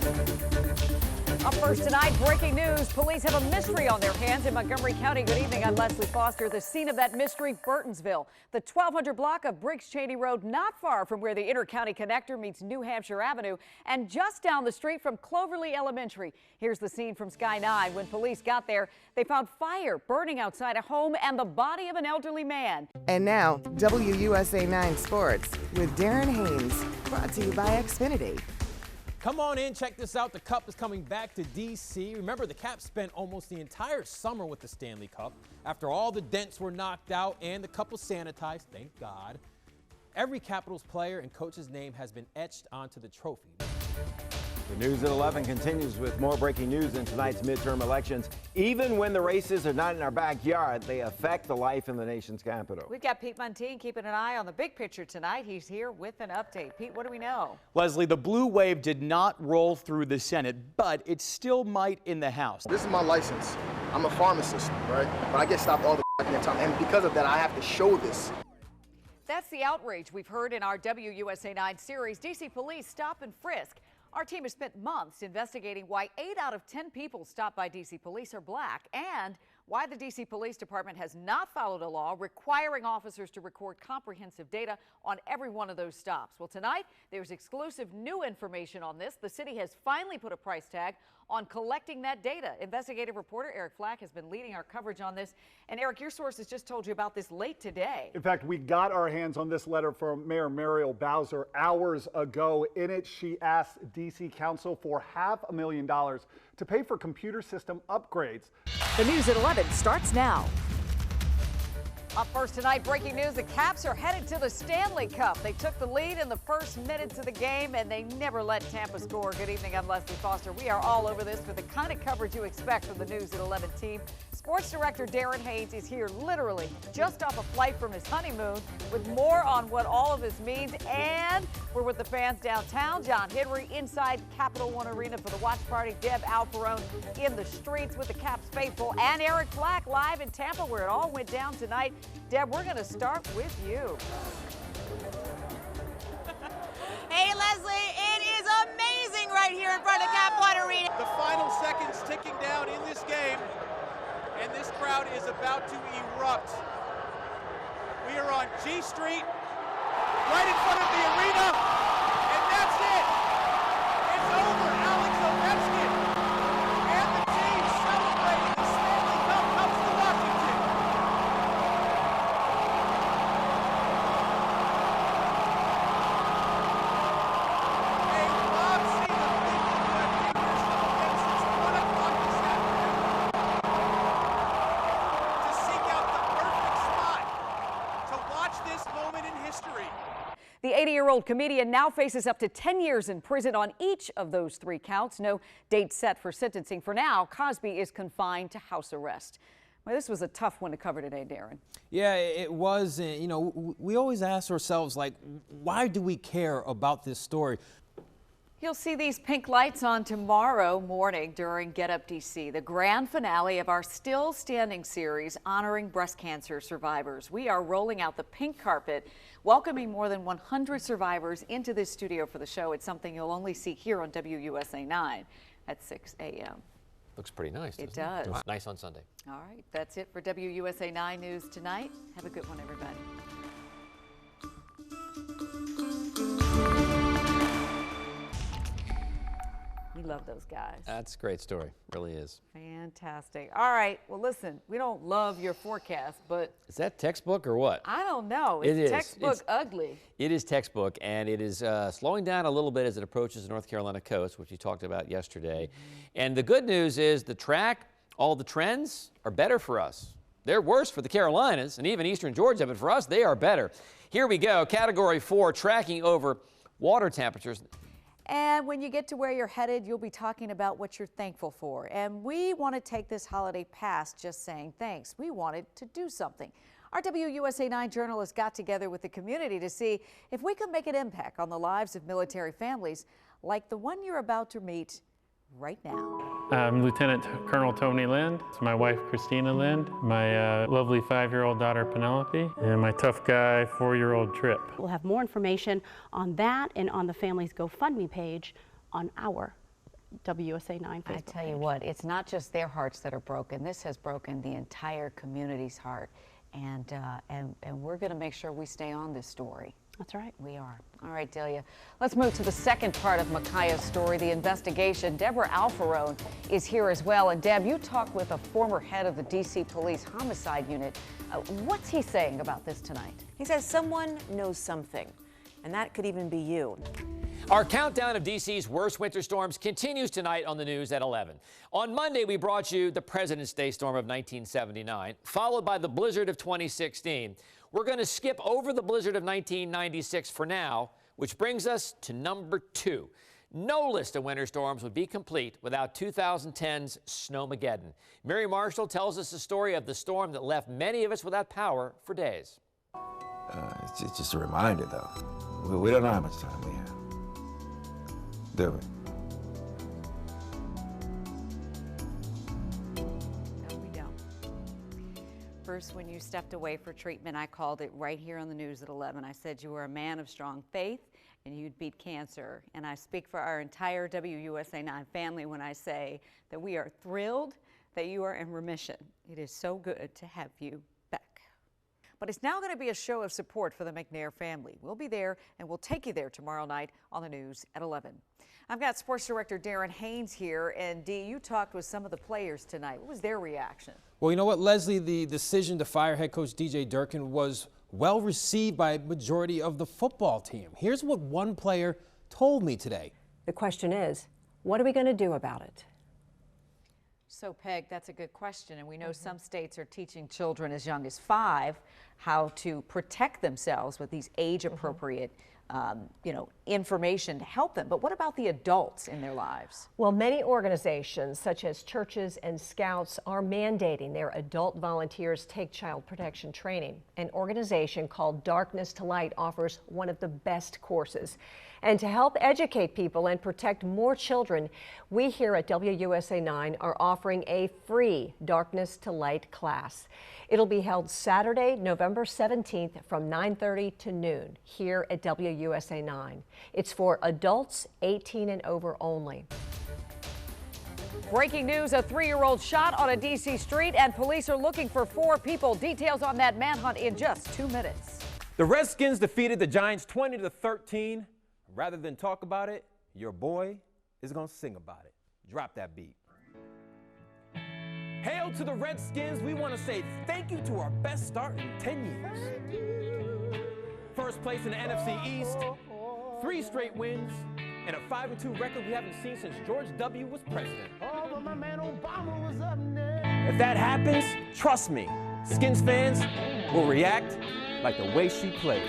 Up first tonight, breaking news. Police have a mystery on their hands in Montgomery County. Good evening, I'm Leslie Foster. The scene of that mystery, Burtonsville, the 1200 block of Briggs Cheney Road, not far from where the inter-county connector meets New Hampshire Avenue, and just down the street from Cloverly Elementary. Here's the scene from Sky 9. When police got there, they found fire burning outside a home and the body of an elderly man. And now, WUSA 9 Sports with Darren Haynes, brought to you by Xfinity. Come on in, check this out. The Cup is coming back to D.C. Remember, the Caps spent almost the entire summer with the Stanley Cup. After all the dents were knocked out and the Cup was sanitized, thank God, every Capitals player and coach's name has been etched onto the trophy. The News at 11 continues with more breaking news in tonight's midterm elections. Even when the races are not in our backyard, they affect the life in the nation's capital. We've got Pete Muntean keeping an eye on the big picture tonight. He's here with an update. Pete, what do we know? Leslie, the blue wave did not roll through the Senate, but it still might in the House. This is my license. I'm a pharmacist, right? But I get stopped all the time, and because of that, I have to show this. That's the outrage we've heard in our WUSA 9 series. D.C. police stop and frisk. Our team has spent months investigating why 8 out of 10 people stopped by D.C. police are black and why the D.C. Police Department has not followed a law requiring officers to record comprehensive data on every one of those stops. Well, tonight, there's exclusive new information on this. The city has finally put a price tag on collecting that data. Investigative reporter Eric Flack has been leading our coverage on this. And Eric, your sources just told you about this late today. In fact, we got our hands on this letter from Mayor Muriel Bowser hours ago. In it, she asked D.C. Council for $500,000 to pay for computer system upgrades. The News at 11 starts now. Up first tonight, breaking news, the Caps are headed to the Stanley Cup. They took the lead in the first minutes of the game, and they never let Tampa score. Good evening, I'm Leslie Foster. We are all over this for the kind of coverage you expect from the News at 11 team. Sports director Darren Haynes is here literally just off a flight from his honeymoon with more on what all of this means. And we're with the fans downtown. John Henry inside Capital One Arena for the watch party. Deb Alperone in the streets with the Caps faithful. And Eric Flack live in Tampa where it all went down tonight. Deb, we're going to start with you. Hey, Leslie, it is amazing right here in front of Cap One Arena. The final seconds ticking down in this game, and this crowd is about to erupt. We are on G Street, right in front of the arena, and that's it. It's over. Alex Ovechkin and the team celebrating the Stanley Cup comes to Washington. Hey, Bob, see the big good fingers since 1 o'clock this afternoon to seek out the perfect spot to watch this moment in history. The 80-year-old comedian now faces up to 10 years in prison on each of those 3 counts. No date set for sentencing. For now, Cosby is confined to house arrest. Well, this was a tough one to cover today, Darren. Yeah, it was. You know, we always ask ourselves, like, why do we care about this story? You'll see these pink lights on tomorrow morning during Get Up DC, the grand finale of our Still Standing series honoring breast cancer survivors. We are rolling out the pink carpet, welcoming more than 100 survivors into this studio for the show. It's something you'll only see here on WUSA 9 at 6 a.m. Looks pretty nice. It does. Wow. Nice on Sunday. All right, that's it for WUSA 9 News tonight. Have a good one, everybody. We love those guys. That's a great story. Really is. Fantastic. All right. Well, listen, we don't love your forecast, but Is that textbook or what? I don't know. It It's is. textbook ugly. It is textbook, and it is slowing down a little bit as it approaches the North Carolina coast, which we talked about yesterday. And the good news is the track, all the trends are better for us. They're worse for the Carolinas and even eastern Georgia, but for us, they are better. Here we go. Category 4, tracking over water temperatures. And when you get to where you're headed, you'll be talking about what you're thankful for. And we want to take this holiday past just saying thanks. We wanted to do something. Our WUSA 9 journalists got together with the community to see if we could make an impact on the lives of military families like the one you're about to meet right now. I'm Lieutenant Colonel Tony Lind. It's my wife Christina Lind, my lovely 5-year-old daughter Penelope, and my tough guy 4-year-old Trip. We'll have more information on that and on the family's GoFundMe page on our WUSA 9 Facebook I tell you page. what, it's not just their hearts that are broken. This has broken the entire community's heart. And we're going to make sure we stay on this story. That's right. We are. All right, Delia. Let's move to the second part of Micaiah's story, the investigation. Deborah Alfarone is here as well. And Deb, you talked with a former head of the D.C. Police Homicide Unit. What's he saying about this tonight? He says someone knows something, and that could even be you. Our countdown of D.C.'s worst winter storms continues tonight on the news at 11. On Monday, we brought you the President's Day storm of 1979, followed by the blizzard of 2016. We're going to skip over the blizzard of 1996 for now, which brings us to number 2. No list of winter storms would be complete without 2010's Snowmageddon. Mary Marshall tells us the story of the storm that left many of us without power for days. It's just a reminder, though. We don't know how much time we have. Do we? No, we don't. First, when you stepped away for treatment, I called it right here on the news at 11. I said you were a man of strong faith and you'd beat cancer. And I speak for our entire WUSA 9 family when I say that we are thrilled that you are in remission. It is so good to have you back. But it's now going to be a show of support for the McNair family. We'll be there, and we'll take you there tomorrow night on the news at 11. I've got Sports Director Darren Haynes here, and Dee, you talked with some of the players tonight. What was their reaction? Well, you know what, Leslie, the decision to fire head coach DJ Durkin was well received by a majority of the football team. Here's what one player told me today. The question is, what are we going to do about it? So, Peg, that's a good question, and we know some states are teaching children as young as 5 how to protect themselves with these age-appropriate information to help them. But what about the adults in their lives? Well, many organizations, such as churches and scouts, are mandating their adult volunteers take child protection training. An organization called Darkness to Light offers one of the best courses. And to help educate people and protect more children, we here at WUSA 9 are offering a free Darkness to Light class. It'll be held Saturday, November 17th from 9:30 to noon here at WUSA 9. It's for adults 18 and over only. Breaking news, a 3-year-old shot on a D.C. street, and police are looking for 4 people. Details on that manhunt in just 2 minutes. The Redskins defeated the Giants 20-13. Rather than talk about it, your boy is going to sing about it. Drop that beat. Hail to the Redskins. We want to say thank you to our best start in 10 years. First place in the NFC East, 3 straight wins, and a 5-2 record we haven't seen since George W. was president. If that happens, trust me, Skins fans will react like the way she plays.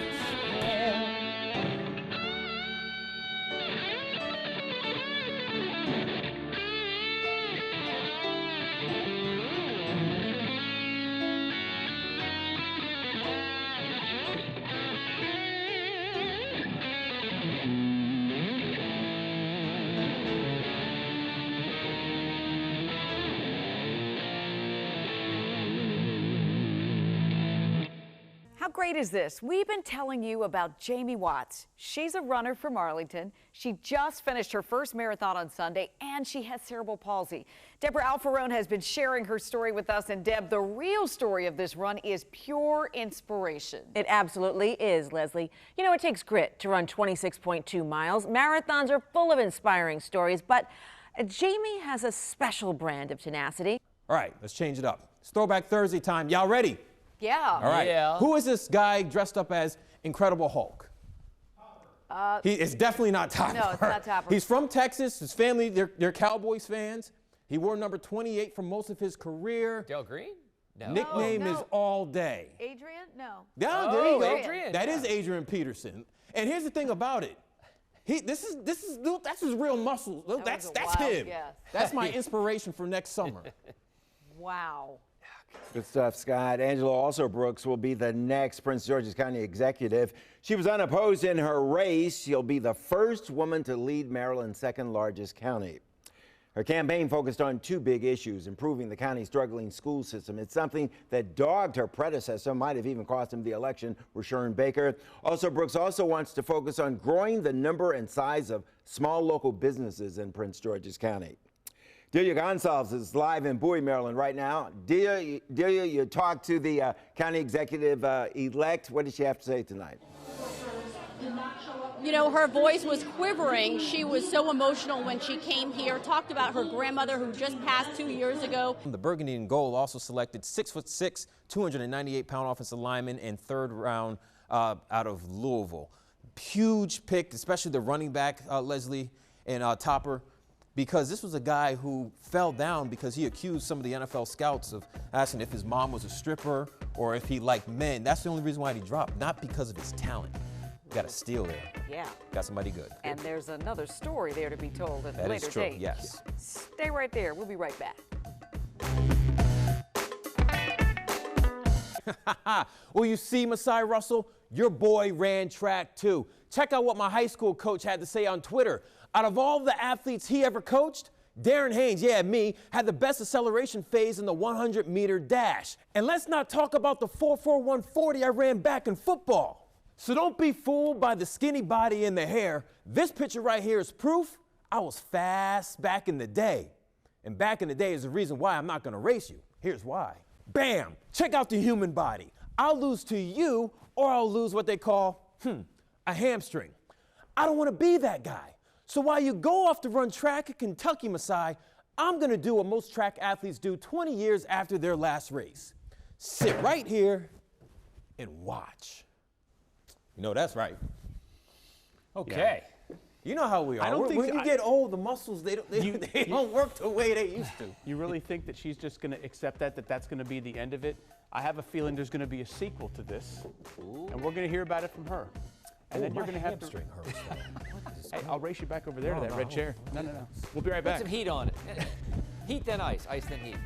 How great is this? We've been telling you about Jamie Watts. She's a runner from Arlington. She just finished her first marathon on Sunday, and she has cerebral palsy. Deborah Alfarone has been sharing her story with us, and Deb, the real story of this run is pure inspiration. It absolutely is, Leslie. You know, it takes grit to run 26.2 miles. Marathons are full of inspiring stories, but Jamie has a special brand of tenacity. All right, let's change it up. It's Throwback Thursday time. Y'all ready? Yeah. All right. Yeah. Who is this guy dressed up as Incredible Hulk? It's definitely not Topper. No, it's not Topper. He's from Texas. His family, they're Cowboys fans. He wore number 28 for most of his career. Dale Green? No. Nickname is All Day. Adrian? No. Yeah, there you go. Adrian. That is Adrian Peterson. And here's the thing about it. That's his real muscles. That's him. Guess. That's my inspiration for next summer. Wow. Good stuff, Scott. Angela also Brooks will be the next Prince George's County executive. She was unopposed in her race. She'll be the first woman to lead Maryland's second largest county. Her campaign focused on two big issues: improving the county's struggling school system. It's something that dogged her predecessor, might have even cost him the election, Rashawn Baker. Also, Brooks also wants to focus on growing the number and size of small local businesses in Prince George's County. Delia Gonsalves is live in Bowie, Maryland right now. Delia, you talked to the county executive-elect. What did she have to say tonight? You know, her voice was quivering. She was so emotional when she came here, talked about her grandmother who just passed 2 years ago. The Burgundy and Gold also selected 6'6", 298-pound offensive lineman and third round out of Louisville. Huge pick, especially the running back, Leslie and Topper, because this was a guy who fell down because he accused some of the NFL scouts of asking if his mom was a stripper or if he liked men. That's the only reason why he dropped, not because of his talent. Got a steal there. Yeah. Got somebody good. And there's another story there to be told at a That later is true, date. yes. Stay right there. We'll be right back. Well, you see, Masai Russell, your boy ran track too. Check out what my high school coach had to say on Twitter. Out of all the athletes he ever coached, Darren Haynes, yeah, me, had the best acceleration phase in the 100-meter dash. And let's not talk about the 4.41 I ran back in football. So don't be fooled by the skinny body and the hair. This picture right here is proof I was fast back in the day. And back in the day is the reason why I'm not going to race you. Here's why. Bam! Check out the human body. I'll lose to you, or I'll lose what they call, a hamstring. I don't want to be that guy. So while you go off to run track at Kentucky, Masai, I'm going to do what most track athletes do 20 years after their last race. Sit right here and watch. You know, that's right. Okay. Yeah. You know how we are. When you get old, the muscles, they don't work the way they used to. You really think that she's just going to accept that's going to be the end of it? I have a feeling there's going to be a sequel to this, and we're going to hear about it from her. And then you're going to have to. Hey, I'll race you back over there to that red chair. No. We'll be right back. Put some heat on it. Heat then ice, ice then heat.